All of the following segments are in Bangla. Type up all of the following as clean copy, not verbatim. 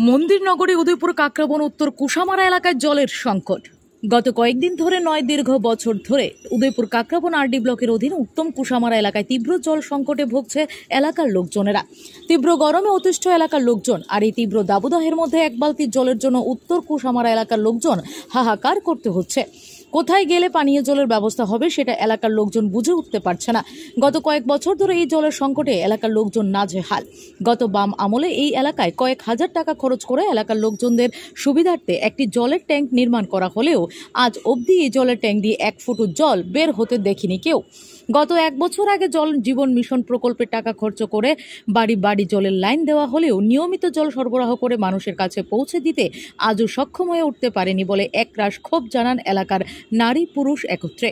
মন্দির নগরী উদয়পুর কাকরাবন উত্তর কুশামারা এলাকায় জলের সংকট। গত কয়েকদিন ধরে দীর্ঘ বছর ধরে উদয়পুর কাকরাবন আরডি ব্লকের অধীন উত্তম কুশামারা এলাকায় তীব্র জল সংকটে ভুগছে এলাকার লোকজনেরা। তীব্র গরমে অতিষ্ঠ এলাকার লোকজন, আর এই তীব্র দাবদাহের মধ্যে এক বালতি জলের জন্য উত্তর কুশামারা এলাকার লোকজন হাহাকার করতে হচ্ছে। কোথায় গেলে পানীয় জলের ব্যবস্থা হবে সেটা এলাকার লোকজন বুঝে উঠতে পারছে না। গত কয়েক বছর ধরে এই জলের সংকটে এলাকার লোকজন নাজেহাল। গত বাম আমলে এই এলাকায় কয়েক হাজার টাকা খরচ করে এলাকার লোকজনদের সুবিধার্থে একটি জলের ট্যাঙ্ক নির্মাণ করা হলেও আজ অবধি এই জলের ট্যাঙ্ক দিয়ে এক ফুটো জল বের হতে দেখেনি কেউ। গত এক বছর আগে জল জীবন মিশন প্রকল্পের টাকা খরচ করে বাড়ি বাড়ি জলের লাইন দেওয়া হলেও নিয়মিত জল সরবরাহ করে মানুষের কাছে পৌঁছে দিতে আজও সক্ষম হয়ে উঠতে পারেনি বলে একরাশ ক্ষোভ জানান এলাকার নারী পুরুষ একত্রে।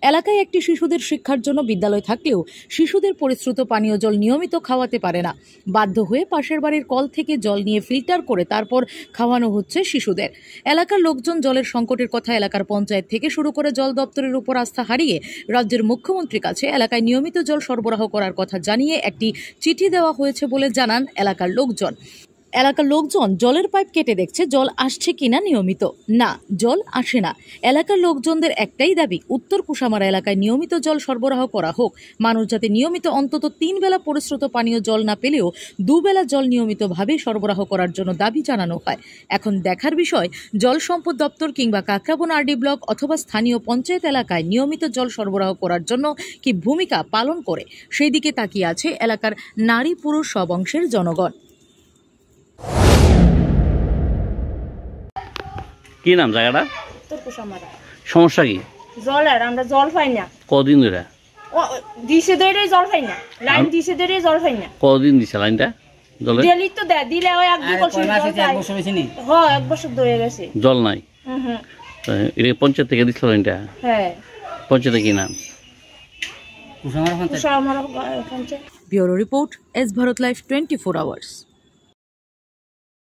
এলাকায় একটি শিশুদের শিক্ষার জন্য বিদ্যালয় থাকলেও শিশুদের পরিশ্রুত পানীয় জল নিয়মিত খাওয়াতে পারে না। বাধ্য হয়ে পাশের বাড়ির কল থেকে জল নিয়ে ফিল্টার করে তারপর খাওয়ানো হচ্ছে শিশুদের। এলাকার লোকজন জলের সংকটের কথা এলাকার পঞ্চায়েত থেকে শুরু করে জল দপ্তরের উপর আস্থা হারিয়ে রাজ্যের মুখ্যমন্ত্রীর কাছে এলাকায় নিয়মিত জল সরবরাহ করার কথা জানিয়ে একটি চিঠি দেওয়া হয়েছে বলে জানান এলাকার লোকজন। এলাকার লোকজন জলের পাইপ কেটে দেখছে জল আসছে কিনা নিয়মিত। না, জল আসে না। এলাকার লোকজনদের একটাই দাবি, উত্তর কুশামারা এলাকায় নিয়মিত জল সরবরাহ করা হোক। মানুষ যাতে নিয়মিত অন্তত 3 বেলা পরিশ্রুত পানীয় জল না পেলেও 2 বেলা জল নিয়মিতভাবে সরবরাহ করার জন্য দাবি জানানো হয়। এখন দেখার বিষয়, জল সম্পদ দপ্তর কিংবা কাকরাবন আরডি ব্লক অথবা স্থানীয় পঞ্চায়েত এলাকায় নিয়মিত জল সরবরাহ করার জন্য কি ভূমিকা পালন করে, সেই দিকে তাকিয়ে আছে এলাকার নারী পুরুষ সব অংশের জনগণ। কি নাম জায়গাটা? উত্তর কুশামারা। সমস্যা কি? জলের, আমরা জল পাই না। কদিন ধরে? দিছে ধরে জল পাই না, লাইন দিছে ধরে জল পাই না। কদিন দিছে লাইনটা জলে? দিলি তো দে, দিলে ওই এক বছর হ্যাঁ, 1 বছর ধরে গেছে জল নাই। এটা পঞ্চায়েত থেকে দিছিল লাইনটা? হ্যাঁ। পঞ্চায়েতে কি নাম? Kushamara panchayat. Bureau report, S Bharat live 24 hours.